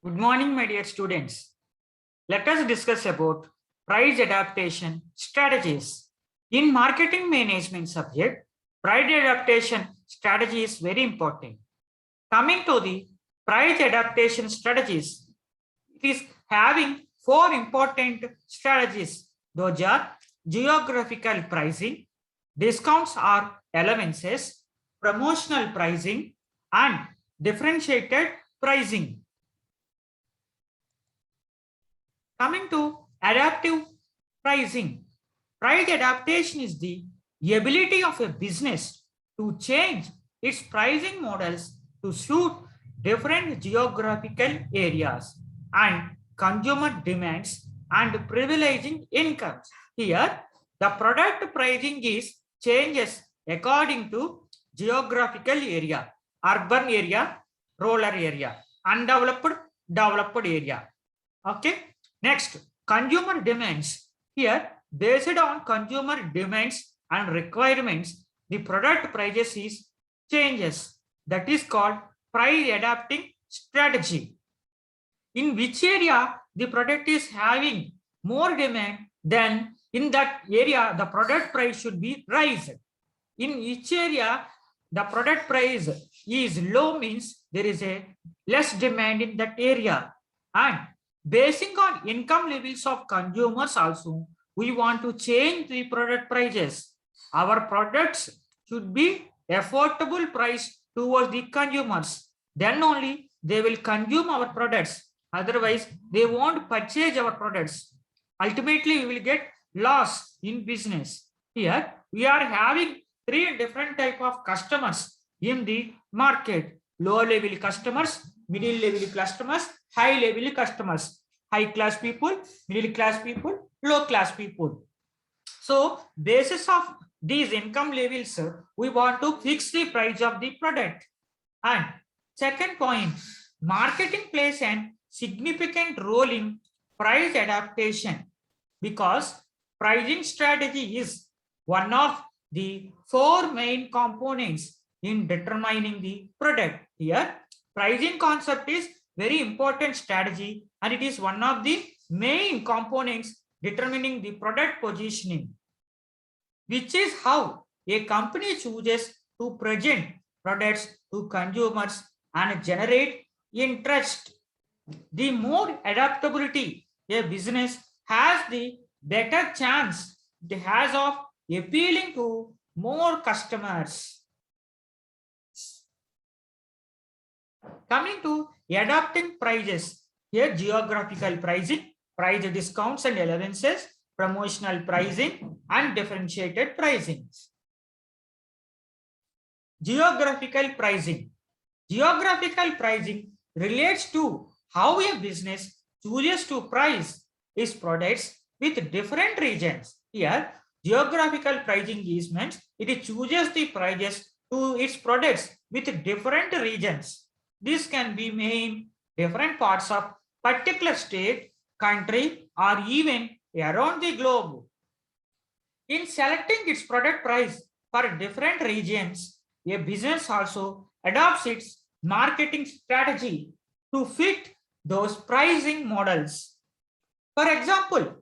Good morning, my dear students. Let us discuss about price adaptation strategies. In marketing management subject, price adaptation strategy is very important. Coming to the price adaptation strategies, it is having four important strategies. Those are geographical pricing, discounts or allowances, promotional pricing, and differentiated pricing. Coming to adaptive pricing, price adaptation is the ability of a business to change its pricing models to suit different geographical areas and consumer demands and privileging incomes. Here, the product pricing is changes according to geographical area, urban area, rural area, undeveloped, developed area. Okay. Next, consumer demands. Here, based on consumer demands and requirements, the product prices is changes. That is called price adapting strategy. In which area the product is having more demand, then in that area the product price should be raised. In each area the product price is low means there is a less demand in that area, and basing on income levels of consumers also, we want to change the product prices. Our products should be affordable price towards the consumers. Then only they will consume our products. Otherwise, they won't purchase our products. Ultimately, we will get loss in business. Here, we are having three different type of customers in the market: low level customers, middle level customers, high level customers, high class people, middle class people, low class people. So basis of these income levels, we want to fix the price of the product. And second point, marketing plays an significant role in price adaptation because pricing strategy is one of the four main components in determining the product. Here, pricing concept is very important strategy and it is one of the main components determining the product positioning, which is how a company chooses to present products to consumers and generate interest. The more adaptability a business has, the better chance it has of appealing to more customers. Coming to adapting prices, here geographical pricing, price discounts and allowances, promotional pricing and differentiated pricing. Geographical pricing. Geographical pricing relates to how a business chooses to price its products with different regions. Here, geographical pricing is meant it chooses the prices to its products with different regions. This can be made in different parts of particular state, country, or even around the globe. In selecting its product price for different regions, a business also adopts its marketing strategy to fit those pricing models. For example,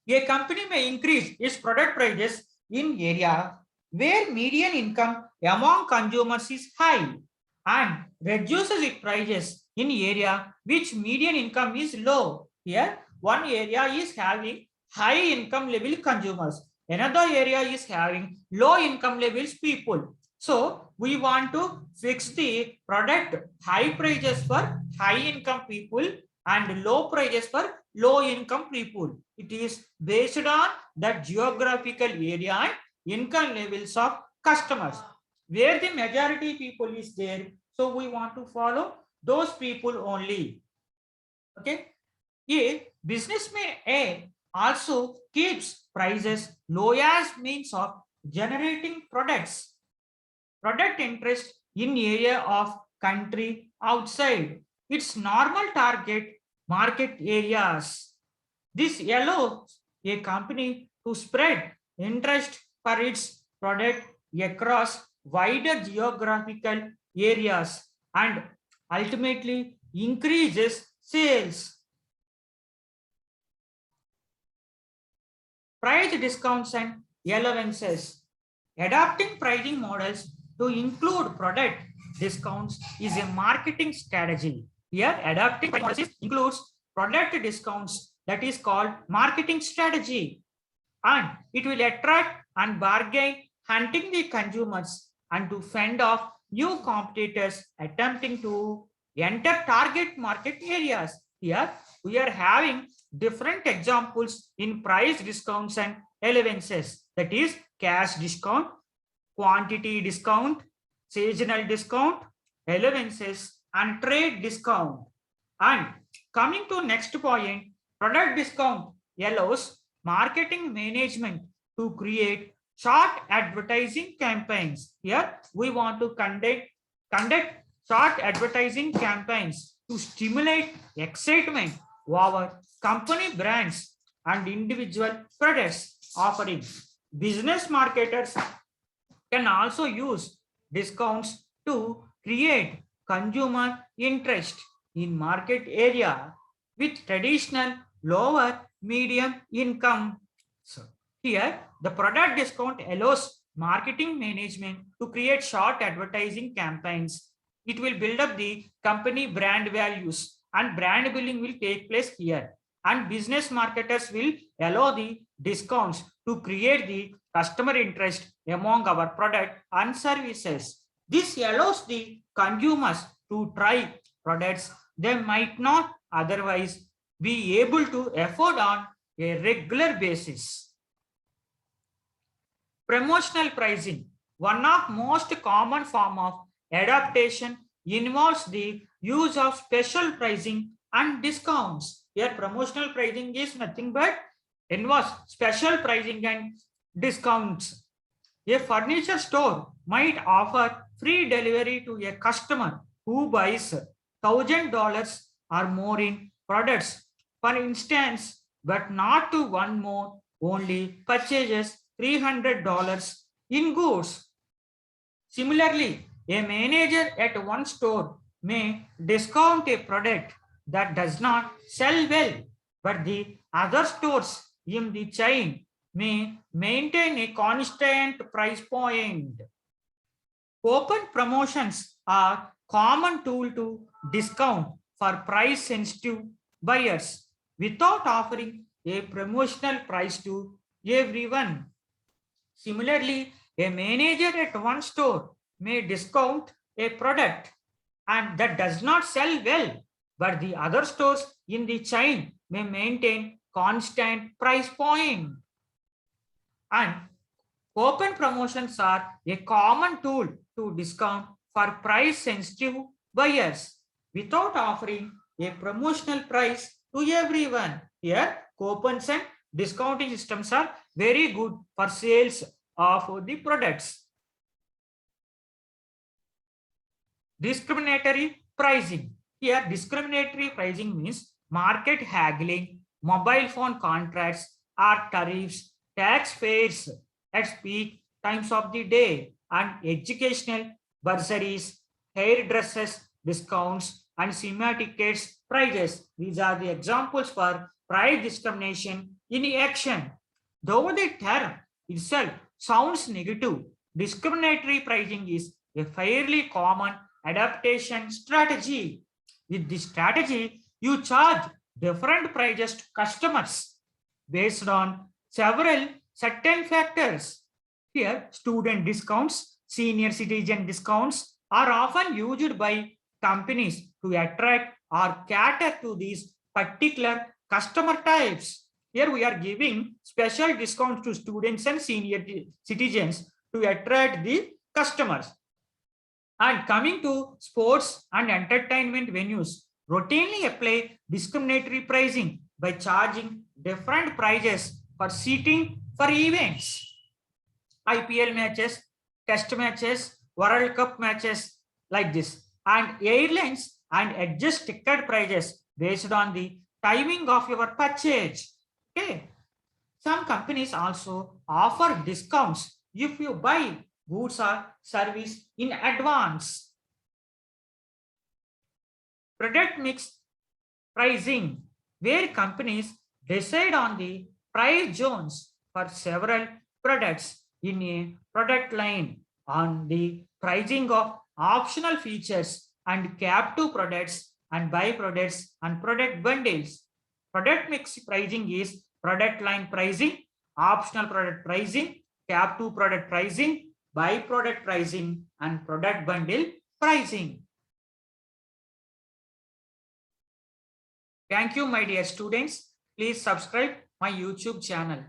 a company may increase its product prices in area where median income among consumers is high and reduces its prices in area which median income is low. Here, one area is having high income level consumers, another area is having low income levels people. So we want to fix the product high prices for high income people and low prices for low income people. It is based on the geographical area and income levels of customers. Where the majority people is there, so we want to follow those people only. Okay. A businessman A also keeps prices low as means of generating products. Product interest in area of country outside its normal target market areas. This allows a company to spread interest for its product across wider geographical areas and ultimately increases sales. Price discounts and allowances. Adapting pricing models to include product discounts is a marketing strategy. Here, adapting pricing models includes product discounts, that is called marketing strategy, and it will attract and bargain, hunting the consumers and to fend off new competitors attempting to enter target market areas. Here we are having different examples in price discounts and allowances, that is cash discount, quantity discount, seasonal discount, allowances, and trade discount. And coming to next point, product discount allows marketing management to create short advertising campaigns. Here we want to conduct short advertising campaigns to stimulate excitement over company brands and individual products offering. Business marketers can also use discounts to create consumer interest in market area with traditional lower medium income. So here the product discount allows marketing management to create short advertising campaigns. It will build up the company brand values and brand building will take place here. And business marketers will allow the discounts to create the customer interest among our product and services. This allows the consumers to try products they might not otherwise be able to afford on a regular basis. Promotional pricing. One of most common form of adaptation involves the use of special pricing and discounts. Here promotional pricing is nothing but involves special pricing and discounts. A furniture store might offer free delivery to a customer who buys $1,000 or more in products, for instance, but not to one more only purchases $300 in goods. Similarly, a manager at one store may discount a product that does not sell well, but the other stores in the chain may maintain a constant price point. Open promotions are common tool to discount for price sensitive buyers without offering a promotional price to everyone. Similarly, a manager at one store may discount a product and that does not sell well, but the other stores in the chain may maintain constant price point. And open promotions are a common tool to discount for price sensitive buyers without offering a promotional price to everyone. Here, coupons and discounting systems are very good for sales of the products. Discriminatory pricing. Here, discriminatory pricing means market haggling, mobile phone contracts, or tariffs, tax fares at peak times of the day, and educational bursaries, hairdressers discounts, and cinema tickets prices. These are the examples for price discrimination in action. Though the term itself sounds negative, discriminatory pricing is a fairly common adaptation strategy. With this strategy, you charge different prices to customers based on several certain factors. Here, student discounts, senior citizen discounts are often used by companies to attract or cater to these particular customer types. Here we are giving special discounts to students and senior citizens to attract the customers. And coming to sports and entertainment venues, routinely apply discriminatory pricing by charging different prices for seating for events. IPL matches, test matches, World Cup matches like this. And airlines and adjust ticket prices based on the timing of your purchase. Okay. Some companies also offer discounts if you buy goods or service in advance. Product mix pricing, where companies decide on the price zones for several products in a product line, on the pricing of optional features and captive products and byproducts and product bundles. Product mix pricing is product line pricing, optional product pricing, captive product pricing, byproduct pricing, and product bundle pricing. Thank you, my dear students. Please subscribe my YouTube channel.